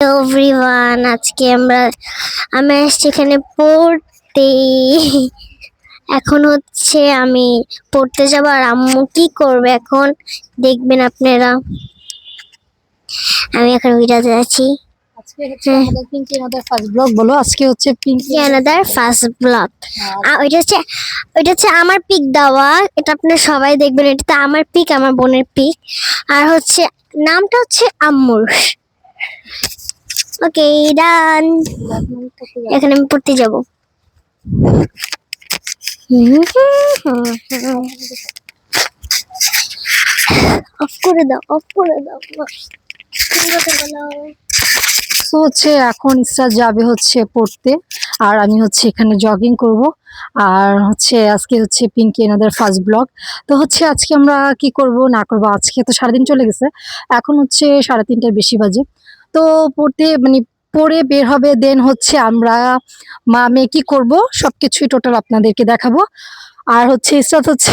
Everyone, আজকে আমি আসছি এখানে পড়তে। এখন হচ্ছে আমি পড়তে যাব, আর আম্মু কি করবে এখন দেখবেন আপনারা। আমি এখন ভিডিওতে আছি। আজকে হচ্ছে আমাদের পিঙ্কি আমাদের ফার্স্ট ব্লগ। বলো আজকে হচ্ছে পিঙ্কি আমাদের ফার্স্ট ব্লগ। ওইটা হচ্ছে আমার পিক দেওয়া, এটা আপনারা সবাই দেখবেন। এটা আমার পিক, আমার বোনের পিক, আর হচ্ছে নামটা হচ্ছে আম্মুর। ওকে, ডান। এখন আমি পড়তে যাব। অফ করে দাও, অফ করে দাও। তো হচ্ছে এখন ইসরা যাবে হচ্ছে পড়তে, আর আমি হচ্ছে এখানে জগিং করব। আর হচ্ছে আজকে হচ্ছে পিঙ্কি এনাদের ফার্স্ট ব্লগ। তো হচ্ছে আজকে আমরা কি করব না করব, আজকে তো সারাদিন চলে গেছে, এখন হচ্ছে 3:30টার বেশি বাজে। তো পড়তে মানে পড়ে বের হবে, দেন হচ্ছে আমরা মা মেয়ে কি করব সবকিছুই টোটাল আপনাদেরকে দেখাবো। আর হচ্ছে ইসরাত হচ্ছে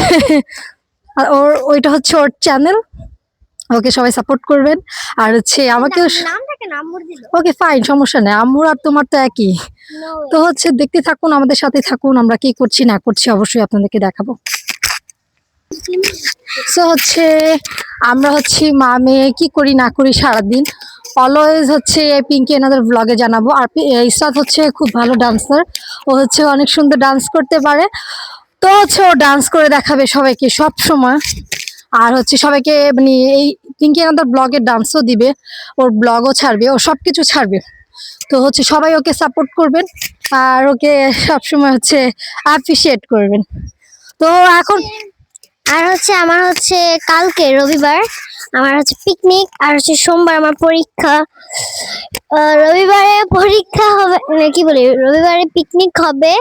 আর ওইটা হচ্ছে ওর চ্যানেল, ওকে সবাই সাপোর্ট করবেন। আর হচ্ছে আমাকেও ওকে ফাইন, সমস্যা নেই, আম্মুর আর তোমার তো একই। তো হচ্ছে দেখতে থাকুন, আমাদের সাথে থাকুন, আমরা কি করছি না করছি অবশ্যই আপনাদেরকে দেখাবো। তো হচ্ছে আমরা হচ্ছে মা মেয়ে কি করি না করি সারাদিন অলওয়েজ হচ্ছে পিঙ্কি এনাদের ব্লগে জানাবো। আর ইসরাত হচ্ছে খুব ভালো ডান্সার, ও হচ্ছে অনেক সুন্দর ডান্স করতে পারে। তো হচ্ছে ও ডান্স করে দেখাবে সবাইকে সব সময়। আর হচ্ছে সবাইকে মানে এই পিঙ্কি এনাদের ব্লগের ডান্সও দিবে, ওর ব্লগও ছাড়বে, ও সবকিছু ছাড়বে। তো হচ্ছে সবাই ওকে সাপোর্ট করবেন আর ওকে সবসময় হচ্ছে অ্যাপ্রিসিয়েট করবেন। তো এখন আর হচ্ছে আমার হচ্ছে কালকে রবিবার আমার হচ্ছে পিকনিক, আর হচ্ছে সোমবার আমার পরীক্ষা। রবিবারে পরীক্ষা হবে না, কি বলি, রবিবারে পিকনিক হবে।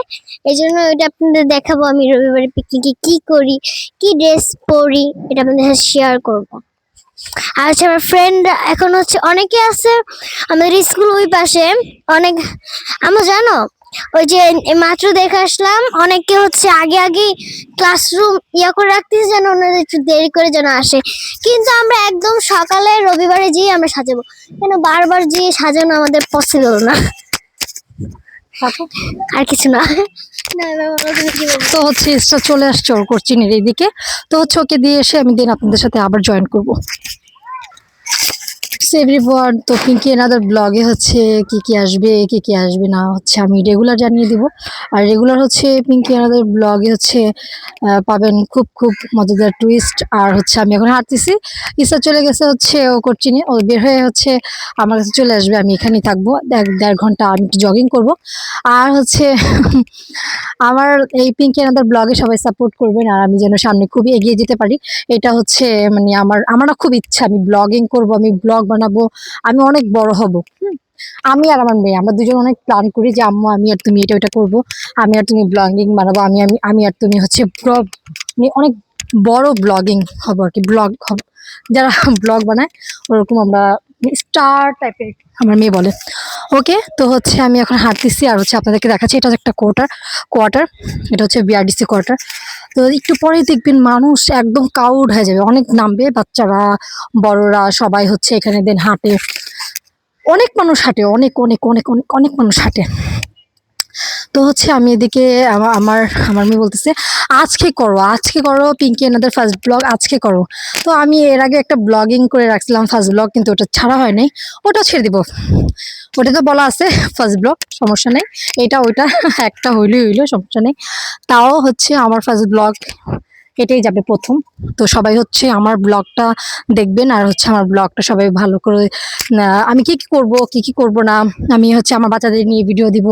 এই জন্য ওইটা আপনাদের দেখাবো, আমি রবিবারে পিকনিকে কি করি, কি ড্রেস পরি, এটা আপনাদের সাথে শেয়ার করবো। আর হচ্ছে আমার ফ্রেন্ড এখন হচ্ছে অনেকে আছে আমাদের স্কুল ওই পাশে, অনেক আমরা জানো ওই যে মাত্র দেখে আসলাম, অনেকে হচ্ছে আগে আগে ক্লাসরুম করে রাখতেছে যেন ওনাদের একটু দেরি করে যেন আসে। কিন্তু আমরা একদম সকালে রবিবারে যেয়ে আমরা সাজাবো, কেন বারবার যেয়ে সাজানো আমাদের পসিবল না। আর কিছু না। তো হচ্ছে চলে আসছে ওর কোচিংয়ের এইদিকে। তো হচ্ছে ওকে দিয়ে এসে আমি দিন আপনাদের সাথে আবার জয়েন করবো। এভরিওয়ান, তো পিঙ্কি এনাদের ব্লগে হচ্ছে কি আসবে না হচ্ছে আমি রেগুলার জানিয়ে দিব। আর রেগুলার হচ্ছে পিঙ্কি এনাদের ব্লগে হচ্ছে পাবেন খুব খুব মজাদার টুইস্ট। আর হচ্ছে আমি এখন হাঁটতেছি, ইসা চলে গেছে হচ্ছে ও কোচিংয়ে, ও বের হয়ে হচ্ছে আমার কাছে চলে আসবে, আমি এখানেই থাকবো 1-1.5 ঘন্টা, আমি জগিং করব। আর হচ্ছে আমার এই পিঙ্কি এনাদের ব্লগে সবাই সাপোর্ট করবেন, আর আমি যেন সামনে খুবই এগিয়ে যেতে পারি। এটা হচ্ছে মানে আমার খুব ইচ্ছা, আমি ব্লগিং করব, আমি ব্লগ বানাবো, আমি অনেক বড় হব। আমি আর আমার মেয়ে আমরা দুজন অনেক প্ল্যান করি যে আম্মু আমি আর তুমি এটা ওটা করবো, আমি আর তুমি ব্লগিং বানাবো, আমি আমি আমি আর তুমি হচ্ছে অনেক বড় ব্লগিং হবো আর কি, ব্লগ হব যারা ব্লগ বানায় ওরকম আমরা স্টার টাইপের, আমার মেয়ে বলে। ওকে, তো হচ্ছে আমি এখন হাঁটতেছি আর হচ্ছে আপনাদেরকে দেখাচ্ছি, এটা হচ্ছে একটা কোয়ার্টার, এটা হচ্ছে বিআরডিসি কোয়ার্টার। তো একটু পরেই দেখবেন মানুষ একদম ক্রাউড হয়ে যাবে, অনেক নামবে, বাচ্চারা বড়রা সবাই হচ্ছে এখানে দেন হাঁটে, অনেক মানুষ হাঁটে, অনেক অনেক অনেক অনেক অনেক মানুষ হাঁটে। তো হচ্ছে আমি এদিকে আমার আমার মেয়ে বলতেছে আজকে করো পিঙ্কি এনাদের ফার্স্ট ব্লগ আজকে করো। তো আমি এর আগে একটা ব্লগিং করে রাখছিলাম ফার্স্ট ব্লগ, কিন্তু ওটা ছাড়া হয় নাই, ওটাও ছেড়ে দিব। ওটা তো বলা আছে ফার্স্ট ব্লগ, সমস্যা নেই, এটা ওইটা একটা হইলো সমস্যা নেই। তাও হচ্ছে আমার ফার্স্ট ব্লগ এটাই যাবে প্রথম। তো সবাই হচ্ছে আমার ব্লগটা দেখবেন, আর হচ্ছে আমার ব্লগটা সবাই ভালো করে আমি কি কি করব কি করব না, আমি হচ্ছে আমার বাচ্চাদের নিয়ে ভিডিও দিব,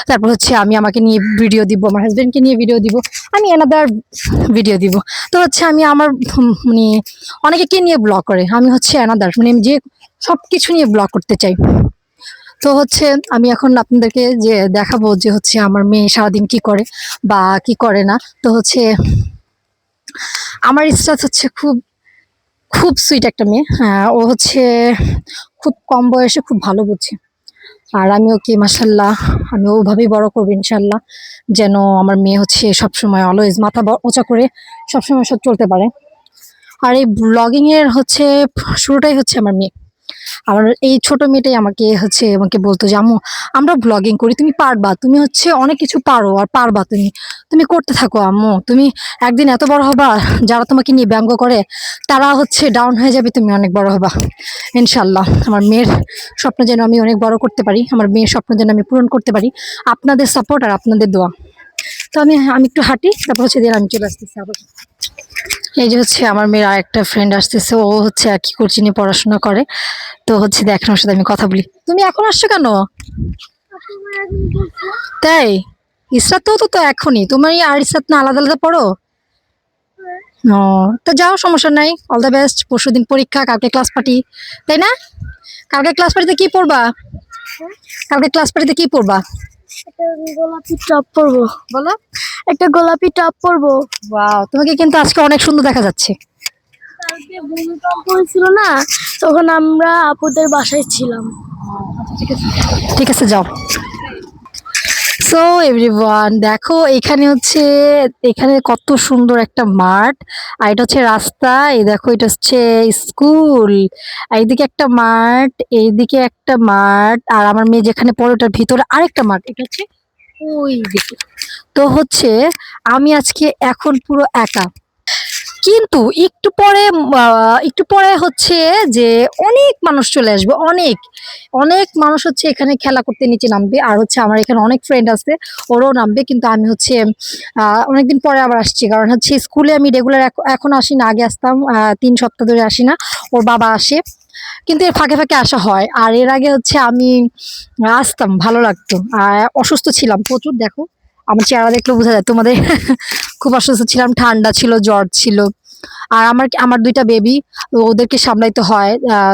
তারপর হচ্ছে আমি আমাকে নিয়ে ভিডিও দিব, আমার হাজবেন্ডকে নিয়ে ভিডিও দিব, আমি এনাদার ভিডিও দিব। তো হচ্ছে আমি আমার মানে অনেকে কে নিয়ে ব্লগ করে, আমি হচ্ছে এনাদার মানে আমি যে সব কিছু নিয়ে ব্লগ করতে চাই। তো হচ্ছে আমি এখন আপনাদেরকে যে দেখাবো যে হচ্ছে আমার মেয়ে সারাদিন কি করে বা কি করে না। তো হচ্ছে আমার ইসরাত হচ্ছে খুব খুব সুইট একটা মেয়ে, ও হচ্ছে খুব কম বয়সে খুব ভালো বুঝছে। আর আমি ওকে মাশাল্লাহ আমি ওভাবেই বড় করবো ইনশাল্লাহ, যেন আমার মেয়ে হচ্ছে সবসময় অলওয়েজ মাথা উঁচা করে সবসময় সব চলতে পারে। আর এই ব্লগিং এর হচ্ছে শুরুটাই হচ্ছে আমার মেয়ে। আমার এই ছোট মেয়েটাই আমাকে বলতো যে আম্মু আমরা ব্লগিং করি, তুমি পারবা, তুমি অনেক কিছু পারো আর পারবা, তুমি তুমি করতে থাকো আম্মু, তুমি একদিন এত বড় হবা, যারা তোমাকে নিয়ে ব্যঙ্গ করে তারা ডাউন হয়ে যাবে, তুমি অনেক বড় হবা ইনশাল্লাহ। আমার মেয়ের স্বপ্ন যেন আমি অনেক বড় করতে পারি, আমার মেয়ের স্বপ্ন যেন আমি পূরণ করতে পারি, আপনাদের সাপোর্ট আর আপনাদের দোয়া। তো আমি আমি একটু হাঁটি, তারপর দিয়ে আমি চলে আসতেছি আবার। এই যে আমার মেয়ের আরেকটা ফ্রেন্ড আসতেছে, ও একই কোচিংয়ে পড়াশোনা করে। তো দেখেন ওর সাথে আমি কথা বলি। তুমি এখন আসছো কেন? তাই? ইসরাত তো এখনই, তোমার আর ইসরাত না আলাদা আলাদা পড়ো? ও, তো যাও, সমস্যা নাই, অল দ্য বেস্ট। পরশুদিন পরীক্ষা, কালকে ক্লাস পার্টি, তাই না? কালকে ক্লাস পার্টিতে কি পড়বা? কালকে ক্লাস পার্টিতে কি পড়বা? একটা গোলাপি টপ পরবো। বলো। একটা গোলাপি টপ পরবো। ওয়াও, তোমাকে কিন্তু আজকে অনেক সুন্দর দেখা যাচ্ছে। কালকে ভূমিকম্প হয়েছিল না, তখন আমরা আপুদের বাসায় ছিলাম। ঠিক আছে, যাও। সো এভরিওয়ান, দেখো এখানে এখানে কত সুন্দর একটা মাঠ, আর এটা রাস্তা। এই দেখো, এটা স্কুল। এইদিকে একটা মাঠ, এইদিকে একটা মাঠ, আর আমার মেয়ে যেখানে পড়ে ওটার ভিতরে আরেকটা মাঠ। এটা ওই দিকে। তো আমি আজকে এখন পুরো একা, কিন্তু একটু পরে যে অনেক মানুষ চলে আসবে, অনেক অনেক মানুষ এখানে খেলা করতে নিচে নামবে। আর আমার এখানে অনেক ফ্রেন্ড আছে, ওরাও নামবে। কিন্তু আমি অনেকদিন পরে আবার আসছি, কারণ স্কুলে আমি রেগুলার এখন আসি না, আগে আসতাম। 3 সপ্তাহ ধরে আসি না, ওর বাবা আসে, কিন্তু এর ফাঁকে ফাঁকে আসা হয়। আর এর আগে আমি আসতাম, ভালো লাগতো। আর অসুস্থ ছিলাম প্রচুর, দেখো আমার চেহারা দেখলে বোঝা যায় তোমাদের। খুব অসুস্থ ছিলাম, ঠান্ডা ছিল, জ্বর ছিল। আর আমার 2টা বেবি, ওদেরকে সামলাইতে হয়।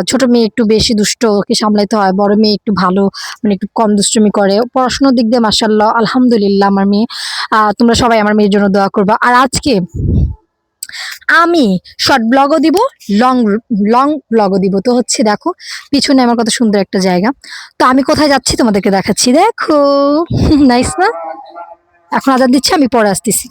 ছোট মেয়ে একটু বেশি দুষ্ট, ওকে সামলাইতে হয়। বড় মেয়ে একটু ভালো, মানে একটু কম দুষ্টুমি করে। পড়াশোনার দিক দিয়ে মাশাআল্লাহ আলহামদুলিল্লাহ আমার মেয়ে। তোমরা সবাই আমার মেয়ের জন্য দোয়া করবা। আর আজকে আমি শর্ট ব্লগও দিব, লং লং ব্লগও দিব। তো দেখো পিছনে আমার কত সুন্দর একটা জায়গা। তো আমি কোথায় যাচ্ছি তোমাদেরকে দেখাচ্ছি, দেখো। নাইস না? এখন আজান দিচ্ছে, আমি পরে আসতেছি।